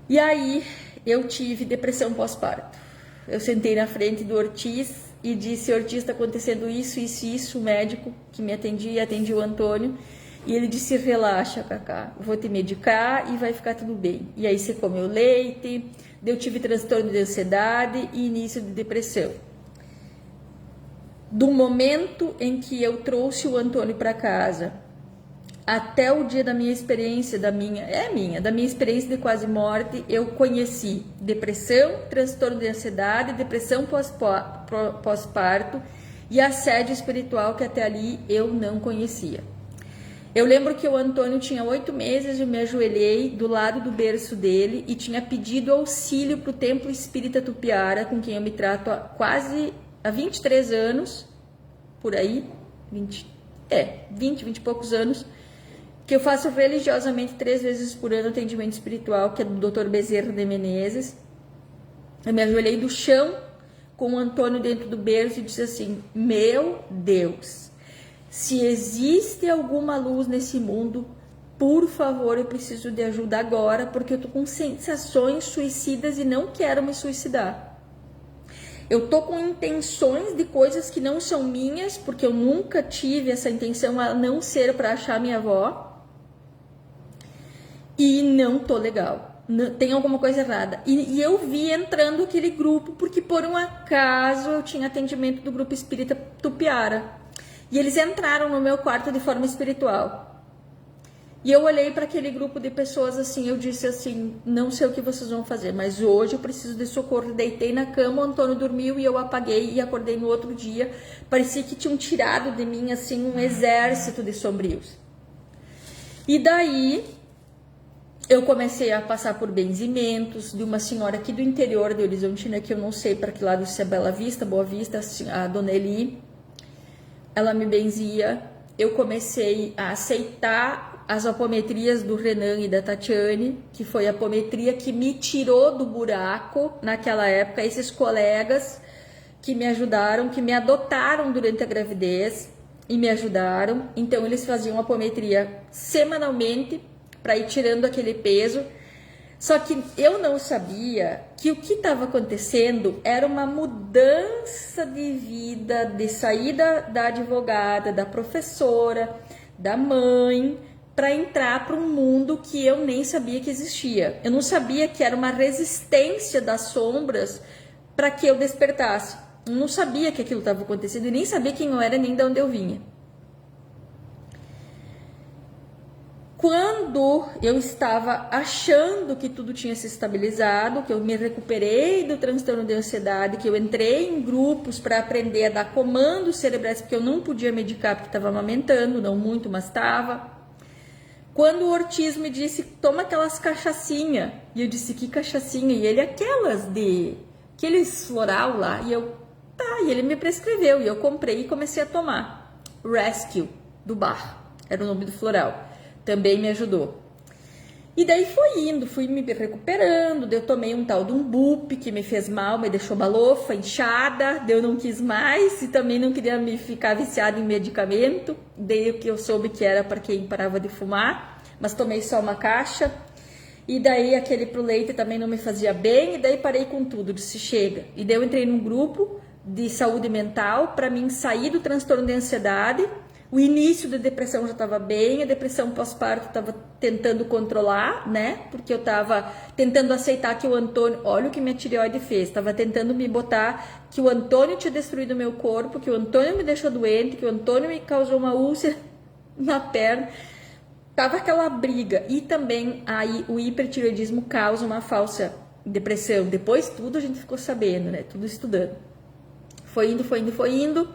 E aí eu tive depressão pós-parto. Eu sentei na frente do Ortiz e disse: Ortiz, está acontecendo isso, isso e isso. O médico que me atendia o Antônio, e ele disse: relaxa, Cacá, vou te medicar e vai ficar tudo bem. E aí você comeu leite. Eu tive transtorno de ansiedade e início de depressão. Do momento em que eu trouxe o Antônio para casa até o dia da minha experiência, da minha experiência de quase morte, eu conheci depressão, transtorno de ansiedade, depressão pós-parto e assédio espiritual, que até ali eu não conhecia. Eu lembro que o Antônio tinha 8 meses, eu me ajoelhei do lado do berço dele e tinha pedido auxílio para o Templo Espírita Tupiara, com quem eu me trato há 23 anos, por aí, 20 e poucos anos, que eu faço religiosamente 3 vezes por ano atendimento espiritual, que é do Dr. Bezerra de Menezes. Eu me ajoelhei do chão com o Antônio dentro do berço e disse assim: meu Deus, se existe alguma luz nesse mundo, por favor, eu preciso de ajuda agora, porque eu tô com sensações suicidas e não quero me suicidar. Eu tô com intenções de coisas que não são minhas, porque eu nunca tive essa intenção, a não ser para achar minha avó. E não tô legal. Tem alguma coisa errada. E eu vi entrando aquele grupo, porque por um acaso eu tinha atendimento do Grupo Espírita Tupiara. E eles entraram no meu quarto de forma espiritual. E eu olhei para aquele grupo de pessoas assim, eu disse assim: não sei o que vocês vão fazer, mas hoje eu preciso de socorro. Deitei na cama, o Antônio dormiu e eu apaguei e acordei no outro dia. Parecia que tinham tirado de mim assim um exército de sombrios. E daí eu comecei a passar por benzimentos de uma senhora aqui do interior de Horizontina, que eu não sei para que lado, se é Bela Vista, Boa Vista, a Dona Eli. Ela me benzia, eu comecei a aceitar as apometrias do Renan e da Tatiane, que foi a apometria que me tirou do buraco naquela época. Esses colegas que me ajudaram, que me adotaram durante a gravidez e me ajudaram. Então eles faziam apometria semanalmente para ir tirando aquele peso. Só que eu não sabia que o que estava acontecendo era uma mudança de vida, de saída da advogada, da professora, da mãe, para entrar para um mundo que eu nem sabia que existia. Eu não sabia que era uma resistência das sombras para que eu despertasse. Eu não sabia que aquilo estava acontecendo e nem sabia quem eu era nem de onde eu vinha. Quando eu estava achando que tudo tinha se estabilizado, que eu me recuperei do transtorno de ansiedade, que eu entrei em grupos para aprender a dar comandos cerebrais, porque eu não podia medicar porque estava amamentando, não muito, mas estava. Quando o Ortiz me disse: toma aquelas cachaçinhas, e eu disse: que cachaçinha? E ele: aqueles floral lá, e eu: tá, e ele me prescreveu, e eu comprei e comecei a tomar. Rescue, do bar, era o nome do floral. Também me ajudou. E daí foi indo, fui me recuperando. Eu tomei um tal de um bup que me fez mal, me deixou balofa, inchada. Eu não quis mais e também não queria me ficar viciada em medicamento. Daí que eu soube que era para quem parava de fumar, mas tomei só uma caixa. E daí aquele pro leite também não me fazia bem. E daí parei com tudo, disse: chega. E daí eu entrei num grupo de saúde mental para mim sair do transtorno de ansiedade. O início da depressão já estava bem, a depressão pós-parto estava tentando controlar, né? Porque eu estava tentando aceitar que o Antônio, olha o que minha tireoide fez, estava tentando me botar que o Antônio tinha destruído o meu corpo, que o Antônio me deixou doente, que o Antônio me causou uma úlcera na perna. Tava aquela briga. E também aí o hipertireoidismo causa uma falsa depressão. Depois tudo a gente ficou sabendo, né? Tudo estudando. Foi indo, foi indo, foi indo.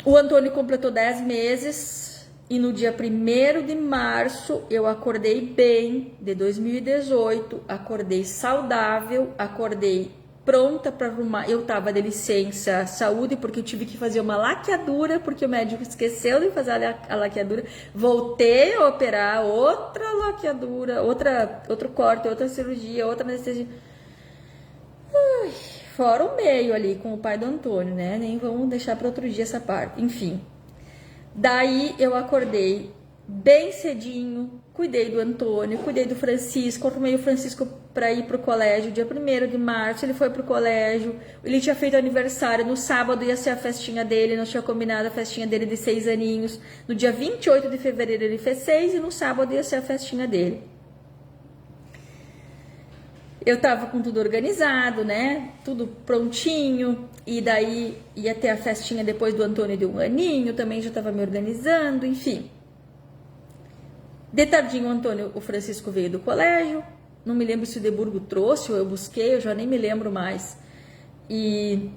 O Antônio completou 10 meses e no dia 1º de março eu acordei bem, de 2018, acordei saudável, acordei pronta para arrumar. Eu tava de licença saúde porque eu tive que fazer uma laqueadura, porque o médico esqueceu de fazer a laqueadura. Voltei a operar, outra laqueadura, outro corte, outra cirurgia, outra anestesia. Ai, fora o meio ali com o pai do Antônio, né? Nem vamos deixar para outro dia essa parte. Enfim. Daí eu acordei bem cedinho, cuidei do Antônio, cuidei do Francisco, arrumei o Francisco para ir pro colégio, dia 1º de março, ele foi pro colégio, ele tinha feito aniversário, no sábado ia ser a festinha dele, nós tínhamos combinado a festinha dele de 6 aninhos, no dia 28 de fevereiro ele fez 6 e no sábado ia ser a festinha dele. Eu tava com tudo organizado, né? Tudo prontinho. E daí ia ter a festinha depois do Antônio de 1 aninho. Também já tava me organizando, enfim. De tardinho, o Francisco veio do colégio. Não me lembro se o Deburgo trouxe ou eu busquei, eu já nem me lembro mais. E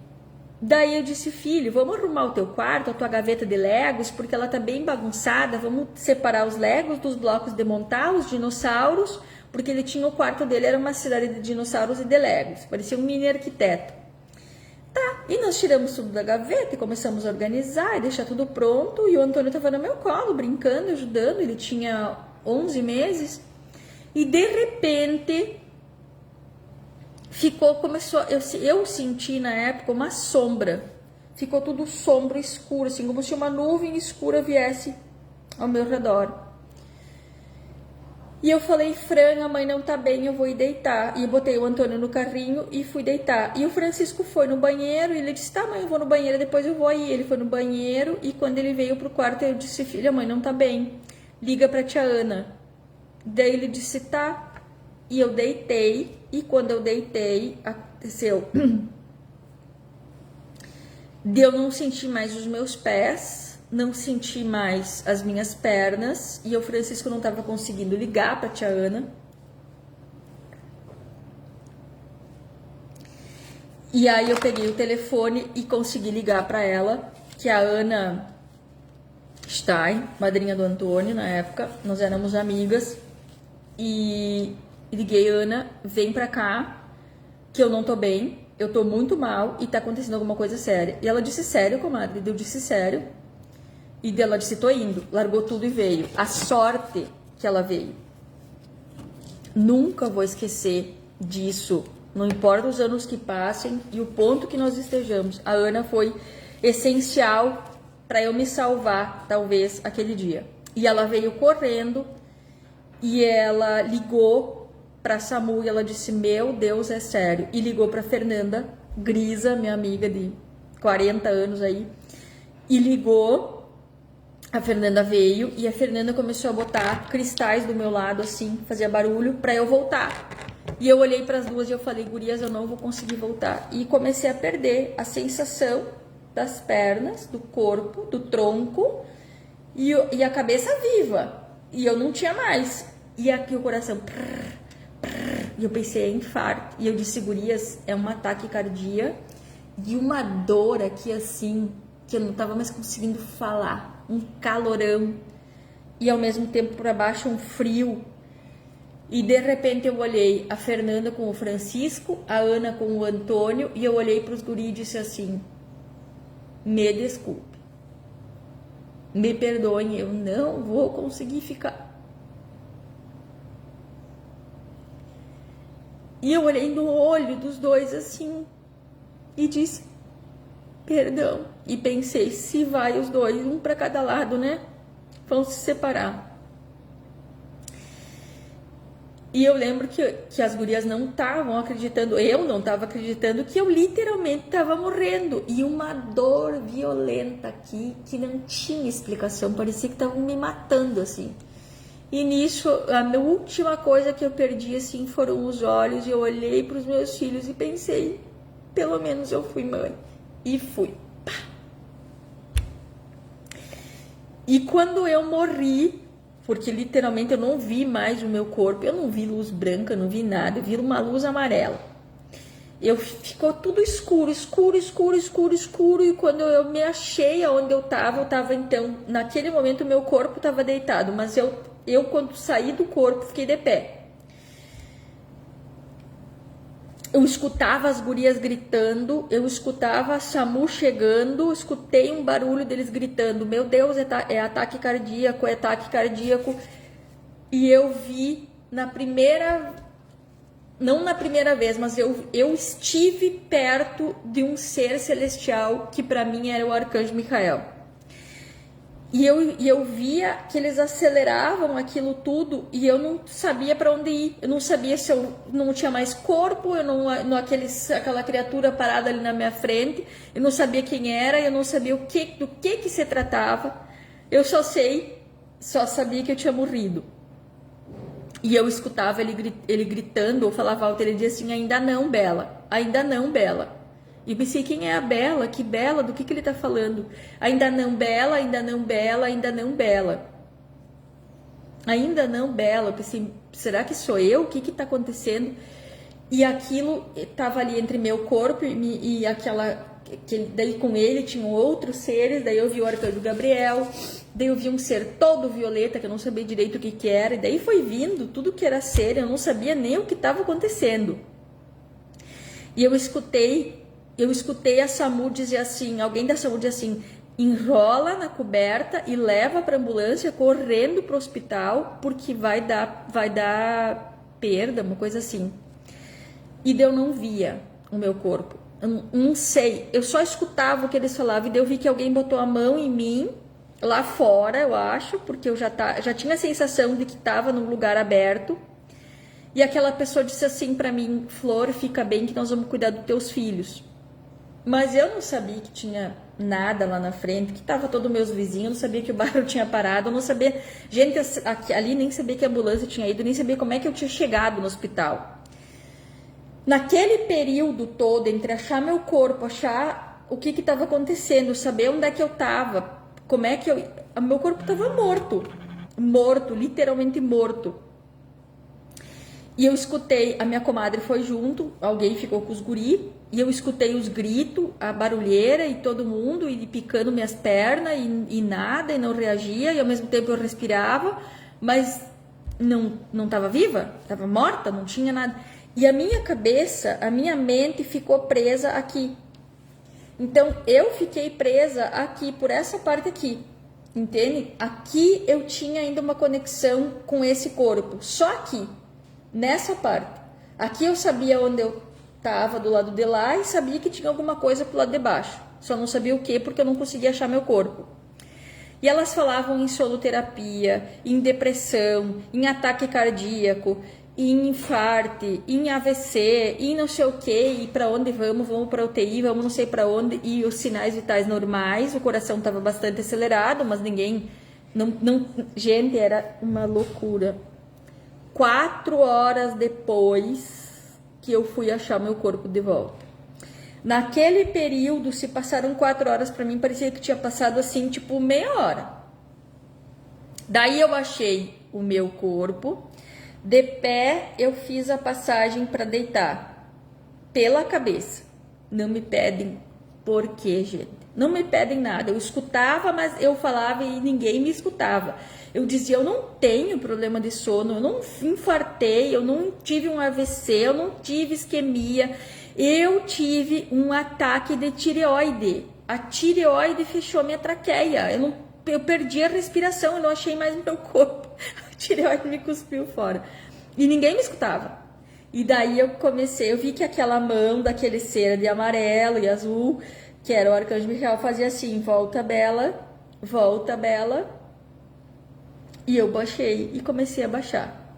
daí eu disse, filho, vamos arrumar o teu quarto, a tua gaveta de Legos, porque ela tá bem bagunçada. Vamos separar os Legos dos blocos de montar, os dinossauros, porque ele tinha o quarto dele, era uma cidade de dinossauros e de Legos. Parecia um mini arquiteto. Tá, e nós tiramos tudo da gaveta e começamos a organizar e deixar tudo pronto. E o Antônio estava no meu colo, brincando, ajudando. Ele tinha 11 meses. E de repente, eu senti na época uma sombra. Ficou tudo sombra, escuro, assim, como se uma nuvem escura viesse ao meu redor. E eu falei, Fran, a mãe não tá bem, eu vou ir deitar. E eu botei o Antônio no carrinho e fui deitar. E o Francisco foi no banheiro e ele disse, tá, mãe, eu vou no banheiro, depois eu vou aí. Ele foi no banheiro e quando ele veio pro quarto, eu disse, filha, a mãe não tá bem, liga pra tia Ana. Daí ele disse, tá. E eu deitei, e quando eu deitei, aconteceu de eu não sentir mais os meus pés, não senti mais as minhas pernas, e o Francisco não estava conseguindo ligar para a tia Ana. E aí eu peguei o telefone e consegui ligar para ela, que é a Ana Stein, madrinha do Antônio na época, nós éramos amigas, e liguei, Ana, vem pra cá, que eu não tô bem, eu tô muito mal e tá acontecendo alguma coisa séria. E ela disse, sério, comadre? Eu disse, sério. E ela disse, tô indo. Largou tudo e veio. A sorte que ela veio. Nunca vou esquecer disso. Não importa os anos que passem e o ponto que nós estejamos. A Ana foi essencial para eu me salvar, talvez, aquele dia. E ela veio correndo e ela ligou para SAMU e ela disse, meu Deus, é sério. E ligou para Fernanda Grisa, minha amiga de 40 anos aí. E ligou. A Fernanda veio e a Fernanda começou a botar cristais do meu lado, assim, fazia barulho para eu voltar. E eu olhei para as duas e eu falei, gurias, eu não vou conseguir voltar. E comecei a perder a sensação das pernas, do corpo, do tronco e a cabeça viva. E eu não tinha mais. E aqui o coração... E eu pensei, é infarto. E eu disse, gurias, é um ataque cardíaco e uma dor aqui, assim, que eu não tava mais conseguindo falar. Um calorão e ao mesmo tempo para baixo um frio. E de repente eu olhei a Fernanda com o Francisco, a Ana com o Antônio e eu olhei para os guris e disse assim, me desculpe, me perdoem, eu não vou conseguir ficar. E eu olhei no olho dos dois assim e disse, perdão. E pensei, se vai os dois, um para cada lado, né? Vão se separar. E eu lembro que as gurias não estavam acreditando, eu não estava acreditando que eu literalmente estava morrendo. E uma dor violenta aqui que não tinha explicação, parecia que estavam me matando, assim. E nisso, a última coisa que eu perdi, assim, foram os olhos. E eu olhei para os meus filhos e pensei, pelo menos eu fui mãe. E fui. E quando eu morri, porque literalmente eu não vi mais o meu corpo, eu não vi luz branca, eu não vi nada, eu vi uma luz amarela. Ficou tudo escuro, escuro, escuro, escuro, escuro, e quando eu me achei onde eu tava então, naquele momento o meu corpo estava deitado, mas eu quando saí do corpo, fiquei de pé. Eu escutava as gurias gritando, eu escutava a SAMU chegando, escutei um barulho deles gritando, meu Deus, é ataque cardíaco, é ataque cardíaco. E eu vi não na primeira vez, mas eu estive perto de um ser celestial que para mim era o Arcanjo Micael. E eu via que eles aceleravam aquilo tudo e eu não sabia para onde ir. Eu não sabia se eu não tinha mais corpo, aquela criatura parada ali na minha frente. Eu não sabia quem era, eu não sabia do que se tratava. Eu só sabia que eu tinha morrido. E eu escutava ele gritando, ou falava alto, ele dizia assim, ainda não, Bela, ainda não, Bela. E eu pensei, quem é a Bela? Que Bela? Do que ele tá falando? Ainda não, Bela, ainda não, Bela, ainda não, Bela. Ainda não, Bela. Eu pensei, será que sou eu? O que tá acontecendo? E aquilo tava ali entre meu corpo e daí com ele tinham outros seres, daí eu vi o Arcanjo Gabriel, daí eu vi um ser todo violeta, que eu não sabia direito o que era, e daí foi vindo tudo que era ser, eu não sabia nem o que estava acontecendo. E eu escutei a SAMU dizer assim, alguém da SAMU dizer assim, enrola na coberta e leva para ambulância correndo para o hospital, porque vai dar perda, uma coisa assim. E daí eu não via o meu corpo. Eu não sei, eu só escutava o que eles falavam e daí eu vi que alguém botou a mão em mim, lá fora, eu acho, porque eu já tinha a sensação de que estava num lugar aberto. E aquela pessoa disse assim para mim, Flor, fica bem que nós vamos cuidar dos teus filhos. Mas eu não sabia que tinha nada lá na frente, que tava todos meus vizinhos, eu não sabia que o bairro tinha parado, eu não sabia, gente ali nem sabia que a ambulância tinha ido, nem sabia como é que eu tinha chegado no hospital. Naquele período todo, entre achar meu corpo, achar o que estava acontecendo, saber onde é que eu estava, como é que meu corpo estava morto, literalmente morto. E eu escutei, a minha comadre foi junto, alguém ficou com os guri, e eu escutei os gritos, a barulheira e todo mundo, e picando minhas pernas, e nada, e não reagia, e ao mesmo tempo eu respirava, mas não estava viva, estava morta, não tinha nada. E a minha cabeça, a minha mente ficou presa aqui. Então, eu fiquei presa aqui, por essa parte aqui, entende? Aqui eu tinha ainda uma conexão com esse corpo, só aqui, nessa parte. Aqui eu sabia onde eu estava do lado de lá e sabia que tinha alguma coisa pro lado de baixo. Só não sabia o que, porque eu não conseguia achar meu corpo. E elas falavam em soluterapia, em depressão, em ataque cardíaco, em infarte, em AVC, em não sei o que, e para onde vamos para UTI, vamos não sei para onde, e os sinais vitais normais, o coração estava bastante acelerado, mas ninguém, gente, era uma loucura. 4 horas depois que eu fui achar meu corpo de volta. Naquele período, se passaram 4 horas, para mim parecia que tinha passado assim, tipo meia hora. Daí eu achei o meu corpo. De pé, eu fiz a passagem para deitar pela cabeça. Não me pedem por quê, gente. Não me pedem nada. Eu escutava, mas eu falava e ninguém me escutava. Eu dizia, eu não tenho problema de sono, eu não infartei, eu não tive um AVC, eu não tive isquemia. Eu tive um ataque de tireoide. A tireoide fechou minha traqueia. Eu perdi a respiração, eu não achei mais meu corpo. A tireoide me cuspiu fora. E ninguém me escutava. E daí eu vi que aquela mão daquele ser de amarelo e azul, que era o Arcanjo Micael, fazia assim, volta Bela. E eu baixei e comecei a baixar.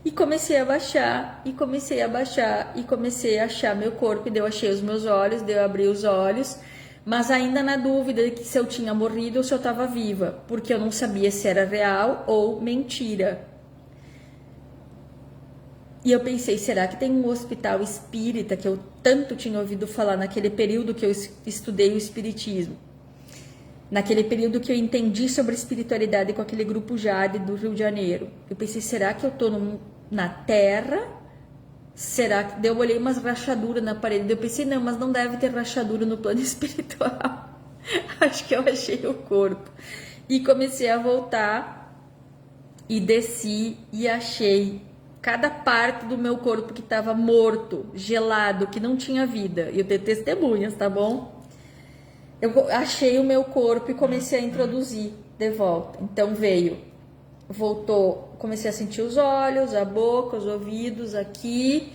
E comecei a baixar, e comecei a baixar, e comecei a achar meu corpo, e daí eu achei os meus olhos, daí eu abri os olhos, mas ainda na dúvida de que se eu tinha morrido ou se eu estava viva, porque eu não sabia se era real ou mentira. E eu pensei, será que tem um hospital espírita que eu tanto tinha ouvido falar naquele período que eu estudei o espiritismo? naquele período que eu entendi sobre espiritualidade com aquele grupo Jade do Rio de Janeiro. Eu pensei, será que eu tô na Terra? Será que... Daí eu olhei umas rachaduras na parede. Daí eu pensei, não, mas não deve ter rachadura no plano espiritual. Acho que eu achei o corpo. E comecei a voltar e desci e achei cada parte do meu corpo que estava morto, gelado, que não tinha vida. E eu tenho testemunhas, tá bom? Eu achei o meu corpo e comecei a introduzir de volta. Então voltou, comecei a sentir os olhos, a boca, os ouvidos aqui.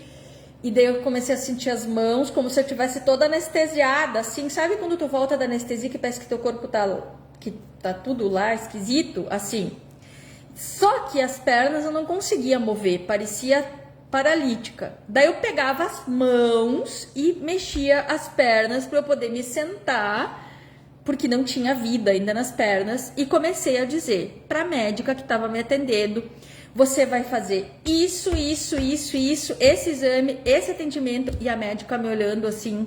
E daí eu comecei a sentir as mãos, como se eu tivesse toda anestesiada, assim. Sabe quando tu volta da anestesia que parece que teu corpo tá tudo lá esquisito? Assim. Só que as pernas eu não conseguia mover, parecia paralítica. Daí eu pegava as mãos e mexia as pernas para eu poder me sentar, porque não tinha vida ainda nas pernas, e comecei a dizer para a médica que estava me atendendo: você vai fazer isso, esse exame, esse atendimento. E a médica me olhando assim: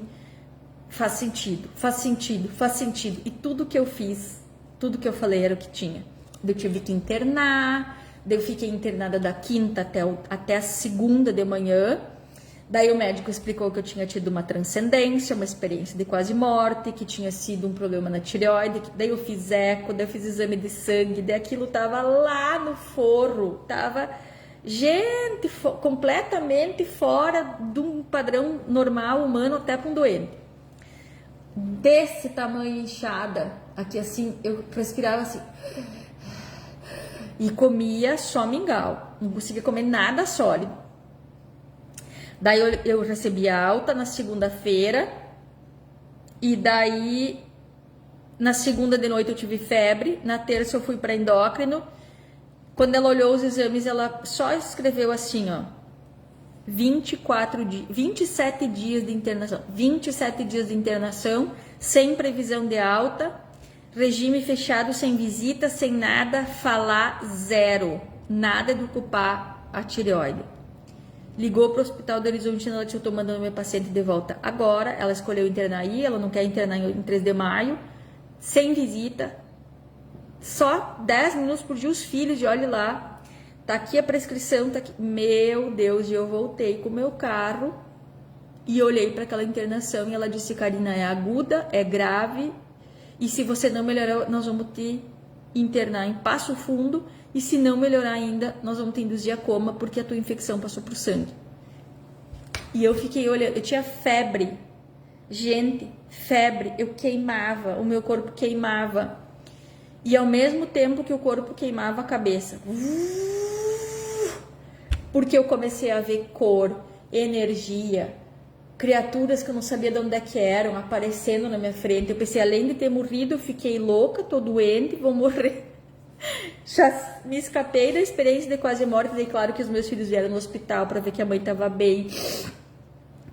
faz sentido, faz sentido, faz sentido. E tudo que eu fiz, tudo que eu falei era o que tinha. Eu tive que internar, daí eu fiquei internada da quinta até a segunda de manhã. Daí o médico explicou que eu tinha tido uma transcendência, uma experiência de quase morte, que tinha sido um problema na tireoide. Daí eu fiz eco, daí eu fiz exame de sangue, daí aquilo tava lá no forro, tava, gente, completamente fora de um padrão normal, humano, até para um doente. Desse tamanho, inchada, aqui assim, eu respirava assim... E comia só mingau, não conseguia comer nada sólido. Daí eu recebi a alta na segunda-feira, e daí na segunda de noite eu tive febre, na terça eu fui para endócrino. Quando ela olhou os exames, ela só escreveu assim, ó, 27 dias de internação, 27 dias de internação, sem previsão de alta. Regime fechado, sem visita, sem nada, falar zero. Nada de ocupar a tireoide. Ligou para o Hospital do Horizonte, ela tinha, eu tô mandando meu paciente de volta agora. Ela escolheu internar aí, ela não quer internar em 3 de maio. Sem visita. Só 10 minutos por dia os filhos, e olhe lá. Tá aqui a prescrição, tá aqui. Meu Deus, e eu voltei com o meu carro e olhei para aquela internação e ela disse: Karina, é aguda, é grave. E se você não melhorar, nós vamos te internar em Passo Fundo. E se não melhorar ainda, nós vamos te induzir a coma, porque a tua infecção passou pro sangue. E eu fiquei olhando, eu tinha febre. Gente, febre, eu queimava, o meu corpo queimava. E ao mesmo tempo que o corpo queimava a cabeça. Porque eu comecei a ver cor, energia, criaturas que eu não sabia de onde é que eram, aparecendo na minha frente. Eu pensei, além de ter morrido, eu fiquei louca, tô doente, vou morrer. Já me escapei da experiência de quase morte. Daí claro que os meus filhos vieram no hospital para ver que a mãe tava bem.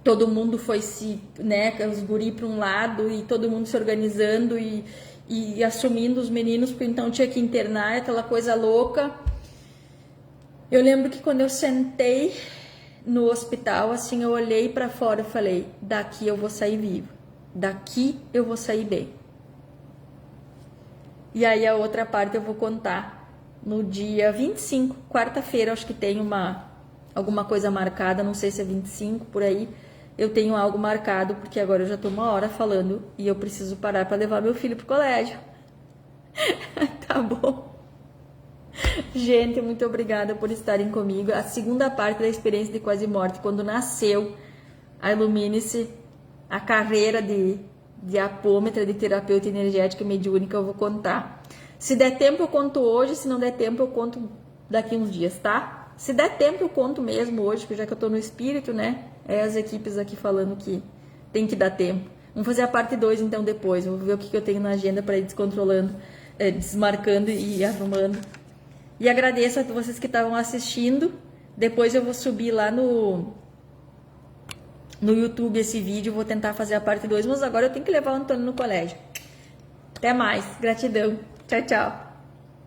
Todo mundo foi os guri para um lado, e todo mundo se organizando e assumindo os meninos, porque então tinha que internar, aquela coisa louca. Eu lembro que quando eu sentei no hospital, assim, eu olhei para fora e falei: daqui eu vou sair viva, daqui eu vou sair bem. E aí a outra parte eu vou contar no dia 25, quarta-feira. Acho que tem alguma coisa marcada, não sei se é 25, por aí. Eu tenho algo marcado, porque agora eu já tô 1 hora falando e eu preciso parar para levar meu filho pro colégio. Tá bom? Gente, muito obrigada por estarem comigo. A segunda parte da experiência de quase morte, quando nasceu a Ilumine-se, a carreira de apômetra, de terapeuta energética e mediúnica, eu vou contar. Se der tempo eu conto hoje, se não der tempo eu conto daqui uns dias, tá? Se der tempo eu conto mesmo hoje, porque já que eu tô no espírito, né? É as equipes aqui falando que tem que dar tempo. Vamos fazer a parte 2 então depois. Vou ver o que eu tenho na agenda para ir descontrolando, desmarcando e arrumando. E agradeço a vocês que estavam assistindo. Depois eu vou subir lá no YouTube esse vídeo. Vou tentar fazer a parte 2, mas agora eu tenho que levar o Antônio no colégio. Até mais. Gratidão. Tchau, tchau.